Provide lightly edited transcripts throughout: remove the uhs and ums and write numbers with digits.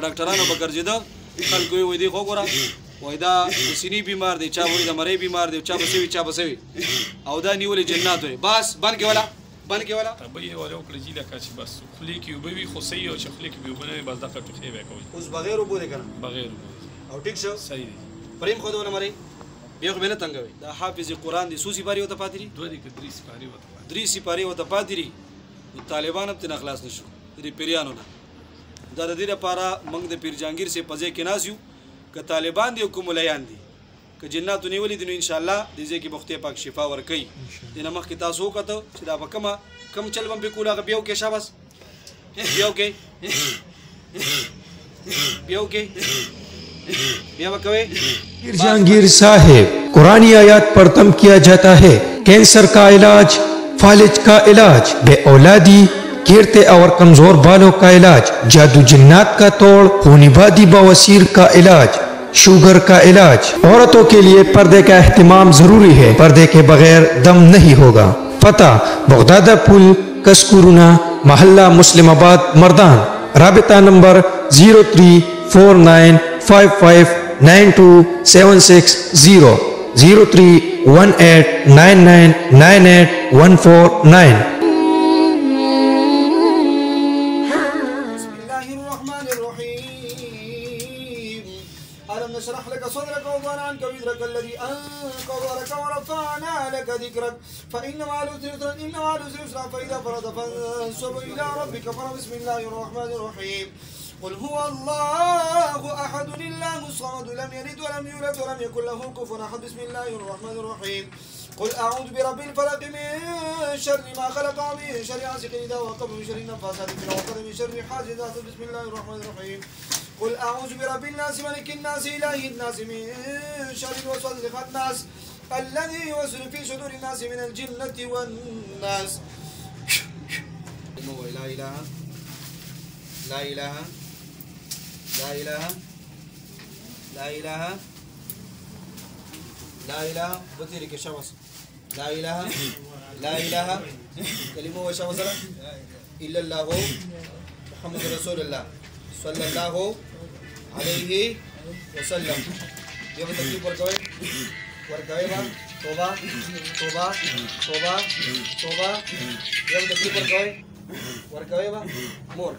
په ډاکټرانو به ګرځېده خلکو یې وایي دی خو ګوره وایي دا د سینې بیمار دی چا وایي د مرۍ بیمار دی چا به سوي چا به سوي او دا نیولې جنات وایي بس بند کې ولا بند کې ولا تبه یې ولا وکړه چې لکه چې بس خولې کې اوبه وي خو صحیح او چې خولې کې اوبه نه وي بس دغه ټوخی به کوي اوس بغیر اوبو دی که نه بغیر اوبه او ټیک شو صحیح دی پریم خو دونه مرۍ بیا خو مې نه تنګوي دا حافظ قرآن دی څو سپارې ورته پاتې دي 2 کې 3 سپارې ورته 3 سپارې ورته پاتې دي نو طالبان هم ترې نه خلاص نه شو د پیریانو نه دا د دې لپاره موږ د پیر جهانګیر صاحب په ځای کې ناست یو که طالبان دي او که ملیان دي که جناتو نیولي دي نو انشاءالله دې ځای کې به خدای پاک شفا ورکوي دې نه مخکې تاسو وکتو چې دا به کم چل به پې کولو هغه بیا وکړې شاباس بیا وکړې بیا وکړې بیا به کوئ پیر جہانگیر صاحب قرآنی آیات پر تم کیا جاتا ہے کینسر کا علاج فالج کا علاج بے اولادی گرتے اور کمزور بالوں کا علاج جادو جنات کا توڑ خونی بادی بواسیر کا علاج شوگر کا علاج عورتوں کے لیے پردے کا اہتمام ضروری ہے پردے کے بغیر دم نہیں ہوگا پتہ بغدادہ پل کسکورونا محلہ مسلم آباد مردان رابطہ نمبر 0349592760 0318999149. نشرح لك صدرك ووضعنا عنك وزرك الذي أنقض ظهرك ورفعنا لك ذكرك فإن مع العسر يسرا إن مع العسر يسرا فإذا فرغت فانصب إلى ربك فرغ بسم الله الرحمن الرحيم قل هو الله أحد الله الصمد لم يلد ولم يولد ولم يكن له كفوا أحد بسم الله الرحمن الرحيم قل أعوذ برب الفلق من شر ما خلق ومن شر غاسق إذا وقب من شر النفاثات في العقد من شر حاسد إذا حسد بسم الله الرحمن الرحيم قل أعوذ برب الناس ملك الناس إله الناس من شر الوسواس الخناس الذي يوسوس في صدور الناس من الجنة والناس لا إله لا إله لا إله لا إله لا إله بطيرك شمس لا إله لا إله كلمة وشمس إلا الله محمد رسول الله صلى الله عليه وسلم يوم تكليف وركوي با توبة توبة توبة توبة يوم تكليف وركوي با مور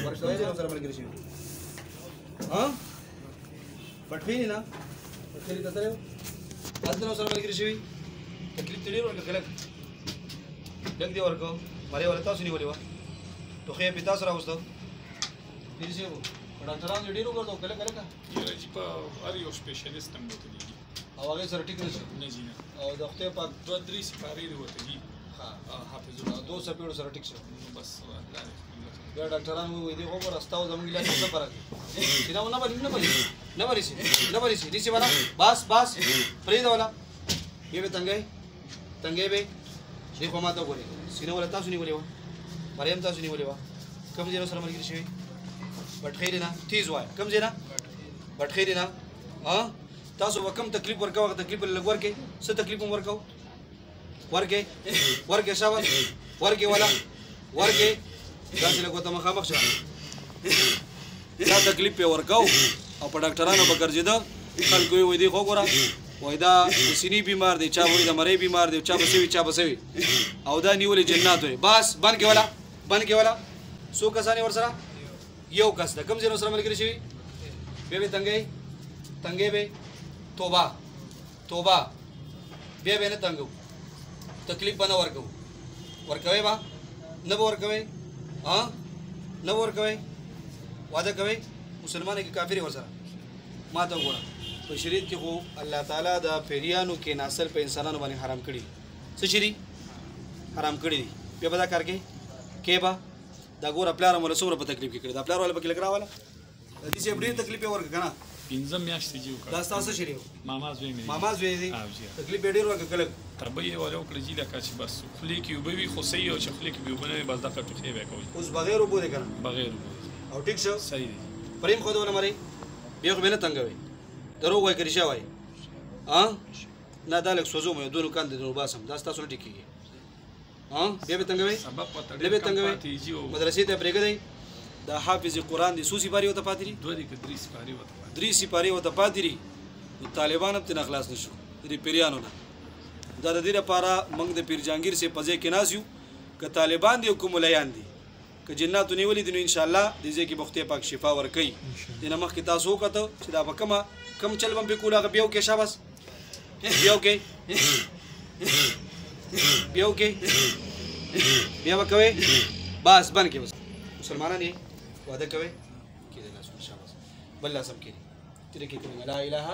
وركوي جلو سر ملك رشيد ها فتفيني نا فتفيني تسريو أدنى سر ملك رشيد تكليف تلير ولا كلك لك دي وركو ماري ولا تاسو ني وليوا تو خي پتا سره وستو پیسې وو ډاکټران دې ډیرو ورته کله کله یره چې په هر یو سپیشلیست هم وته دي او هغه سره ټیک نشي نه جی نه او د خپل په 2-3 سپارې دی وته دي ها حافظ الله 2 سپیړو سره ټیک شو بس الله دا ډاکټران وې دې خو راستاو زموږ علاج څه فرق چې دا نه بری دي چې ولا بس پرې دا ولا یې به تنګي به دې خو ماته وګوري سینه ولا تاسو نیولې و مریم تاسو نیولې و کوم ځای سره ملګری شي بټ خیر نه تیز وای کوم ځای نه بټ خیر نه ها تاسو وکم تکلیف ورکاو تکلیف لګور کې څه تکلیف ورکاو ورکه شاوه ورکه ولا ورکه داسې لګو ته مخامخ شه دا تکلیف په ورکاو او په ډاکټرانو به ګرځېده خلکو یې وایي دی خو ګوره وایي دا د سینې بیمار دی چا وایي د مرۍ بیمار دی چا به سوي او دا نیولې جنات وایي بس بند کې ولا څو کسانې ورسره یو کس د کوم ځای سره ملګري شوي بیا به تنګې به توبه بیا به نه تنګو تکلیف به نه ورکوي به نه به ورکوي نه به ورکوي واده کوي مسلمان کې کافر ورسره ما ته وګوره په شریعت کې خو الله تعالی د پیریانو کې نسل په انسانانو باندې حرام کړي څه شری حرام کړي دي بیا به دا کار کې به دا ګوره پلار مولا څومره په تکلیف کې کړي دا پلار والا پکې لګ راواله دې چې ډېر تکلیف یې ورکړه کنه 15 میاشتې جیو کړ دا تاسو شری ماما زوی دی تکلیف ډېر ورکړه کله تبه یې ولا وکړه چې لکه چې بس خولې کې اوبه وي خو صحیح او چې خولې کې اوبه نه وي بس دغه ټوخی به کوي اوس بغیر اوبو دی کنه بغیر او ټیک شو صحیح دی پریم خو دونه مری بیا خو مینه تنګوي درو وای کړی شوی نه دا لک سوزو مې دونو کاندې دونو باسم دا تاسو نه ټیکيږي بیا به تنګوي مدرسې ته پرېږدئ دا حافظ قرآن دی څو سپارې ورته پاتې دي 2 دي که 3 سپارې ورته پاتې 3 سپارې ورته پاتې دي نو طالبان هم ترې خلاص نه شو د پیریانو نه دا د دې لپاره موږ د پیر جهانګیر سي په ځای کې ناست یو که طالبان دي او که ملیان دي که جناتو نیولي دي نو انشاءالله دې ځای کې به خدای پاک شفا ورکوي دې نه مخکې تاسو وکتو چې دا به کم چل به پرې کول هغه بیا وکړئ شاباس بیا وکړئ بیا به کوئ بس بند کړئ بس مسلمانان یې واده کوئ کېدی لاسونه شاباس بل لاس هم کېدی ترې کې کړئ لا اله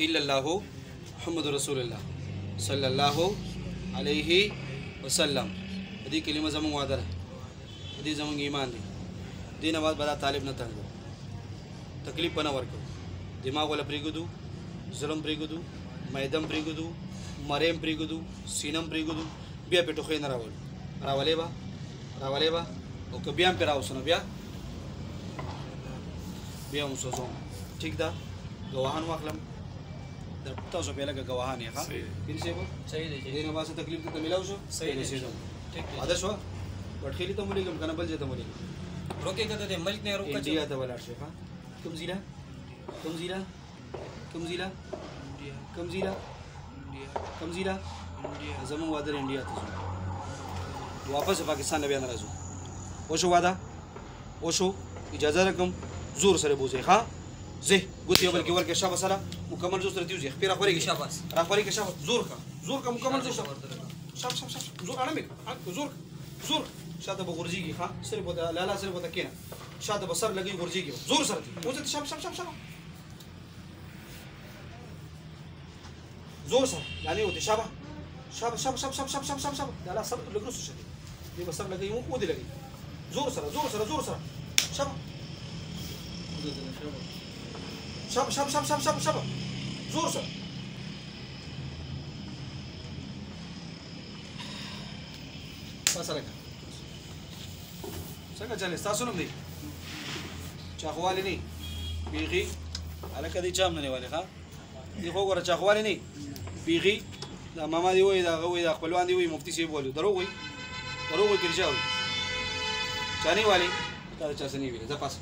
الا الله محمد رسول الله صلی الله علیه وسلم دې کلمه زموږ واده ده دې زموږ ایمان دی دې نه بعد به دا طالب نه تنګو تکلیف به نه ورکو دماغ ولا پرېږدو ظلم پرېږدو میدم پرېږدو مریم پرېږدو سینم پرېږدو بیا پې ټوخی نه راولې به او که بیا هم پې راوسو نو بیا هم سوځوم ټیک ده ګواهان واخلم تاسو به لکه ګواهان یې ښه پیر صاحب صحیح دی دې نه باسه تکلیف ته ملاو شو صحیح دی ټیک دی عادت شو وټخېلي ته مولېږم که نه بل ځای ته مولېږم روکې که د ملک نه روکه انډیا ته ولاړ شي ښه کوم ضلع زموږ واده انډیا ته ځو واپس پاکستان نه بیا نه راځو وشو واده وشو اجازه راکړم زور سره بوځئ ښه ځئ ګوتې یو بل کې ورکړئ شاباس سره مکمل زور سره دې وځئ خپې راخورېږي راخورېږي شاباس زور که مکمل زور شاباس زور اړه مې زور شاته به غورځېږي ښه صرف ورته لالا صرف ورته کښېنه شاته به سر لګوي غورځېږي زور سره وځه شاباس زور سره یعنې وته شاباس دا لا سر لګ رسو شه دې به سر لګوي مو دې لګوي زور سره شاباس زور سره بس لکه څنګه چلې ستاسو نوم دی چاخوالی نه بیغي هلکه دی چا هم نه نیولې ښه دی خو ګوره چاخوالی نه بیغي دا ماما دی وایي دا هغه وایي دا خپلوان دی وایي مفتي صاحب وایي دروغ وایي که رښتیا وایي چا نه والي تا د چا څه نه ویلې ځه پاسه